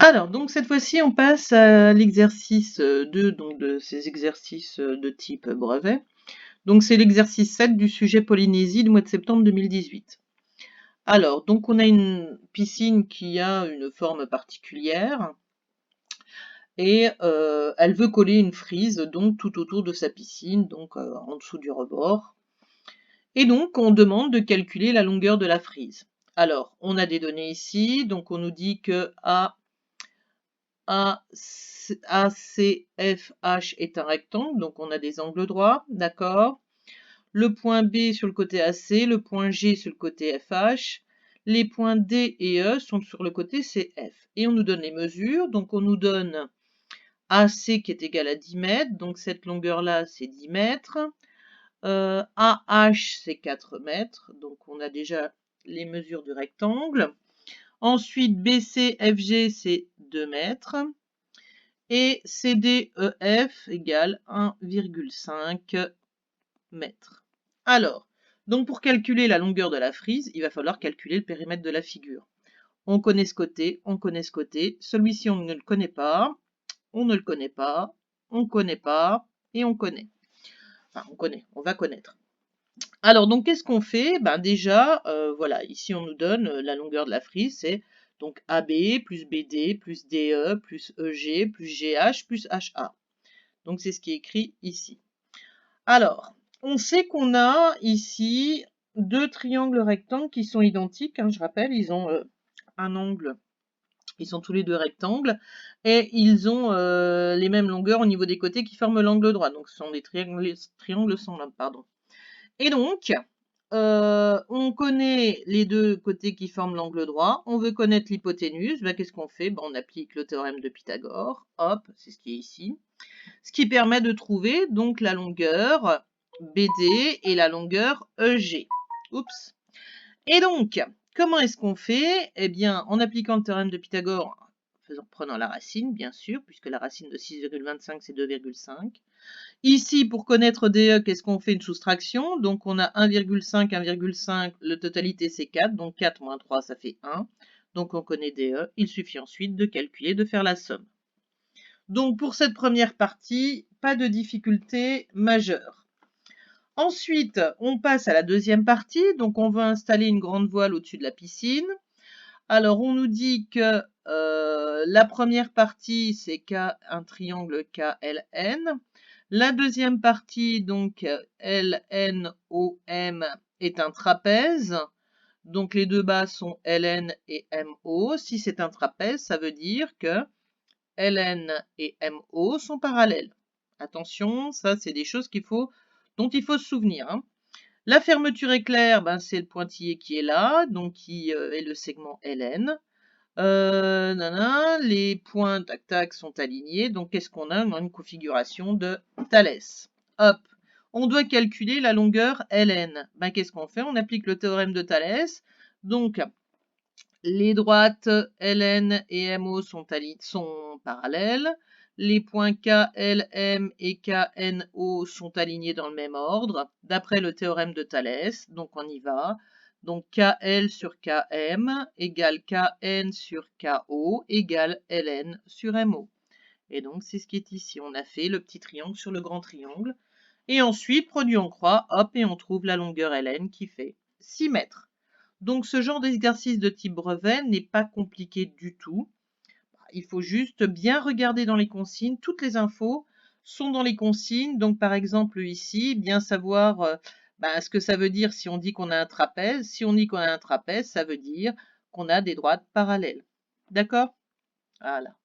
Alors, donc cette fois-ci, on passe à l'exercice 2, donc de ces exercices de type brevet. Donc c'est l'exercice 7 du sujet Polynésie du mois de septembre 2018. Alors, donc on a une piscine qui a une forme particulière et elle veut coller une frise donc tout autour de sa piscine, donc en dessous du rebord. Et donc on demande de calculer la longueur de la frise. Alors, on a des données ici, donc on nous dit que ACFH est un rectangle, donc on a des angles droits, d'accord. Le point B sur le côté AC, le point G sur le côté FH, les points D et E sont sur le côté CF. Et on nous donne les mesures, donc on nous donne AC qui est égal à 10 mètres, donc cette longueur-là c'est 10 mètres. AH c'est 4 mètres, donc on a déjà les mesures du rectangle. Ensuite BC, FG c'est 2 mètres. Et CDEF égale 1,5 mètres. Alors, donc pour calculer la longueur de la frise, il va falloir calculer le périmètre de la figure. On connaît ce côté, on connaît ce côté. Celui-ci, on ne le connaît pas, on ne le connaît pas, on connaît pas, et on connaît. Enfin, on connaît, on va connaître. Alors, donc, qu'est-ce qu'on fait? Ben déjà, voilà, ici, on nous donne la longueur de la frise, c'est donc AB plus BD plus DE plus EG plus GH plus HA. Donc, c'est ce qui est écrit ici. Alors, on sait qu'on a ici deux triangles rectangles qui sont identiques, hein, je rappelle, ils ont un angle, ils sont tous les deux rectangles, et ils ont les mêmes longueurs au niveau des côtés qui forment l'angle droit. Donc, ce sont des triangles semblables, pardon. Et donc, on connaît les deux côtés qui forment l'angle droit, on veut connaître l'hypoténuse, ben, qu'est-ce qu'on fait? Ben, on applique le théorème de Pythagore, hop, c'est ce qui est ici, ce qui permet de trouver donc la longueur BD et la longueur EG. Oups. Et donc, comment est-ce qu'on fait? Eh bien, en appliquant le théorème de Pythagore, prenant la racine, bien sûr, puisque la racine de 6,25, c'est 2,5. Ici, pour connaître DE, qu'est-ce qu'on fait? Une soustraction. Donc, on a 1,5, 1,5, la totalité, c'est 4. Donc, 4 moins 3, ça fait 1. Donc, on connaît DE. Il suffit ensuite de calculer, de faire la somme. Donc, pour cette première partie, pas de difficulté majeure. Ensuite, on passe à la deuxième partie. Donc, on veut installer une grande voile au-dessus de la piscine. Alors, on nous dit que la première partie, c'est un triangle KLN. La deuxième partie, donc LNOM, est un trapèze. Donc, les deux bases sont LN et MO. Si c'est un trapèze, ça veut dire que LN et MO sont parallèles. Attention, ça c'est des choses dont il faut se souvenir, hein. La fermeture éclair, ben, c'est le pointillé qui est là, donc qui est le segment LN. Les points tac tac sont alignés, donc qu'est-ce qu'on a? On a une configuration de Thalès. Hop, on doit calculer la longueur LN. Ben, qu'est-ce qu'on fait? On applique le théorème de Thalès. Donc, les droites LN et MO sont parallèles. Les points K, L, M et KNO sont alignés dans le même ordre, d'après le théorème de Thalès. Donc on y va. Donc KL sur KM égale KN sur KO égale LN sur MO. Et donc c'est ce qui est ici. On a fait le petit triangle sur le grand triangle. Et ensuite, produit en croix, hop, et on trouve la longueur LN qui fait 6 mètres. Donc ce genre d'exercice de type brevet n'est pas compliqué du tout. Il faut juste bien regarder dans les consignes. Toutes les infos sont dans les consignes. Donc par exemple ici, bien savoir ce que ça veut dire si on dit qu'on a un trapèze. Si on dit qu'on a un trapèze, ça veut dire qu'on a des droites parallèles. D'accord? Voilà.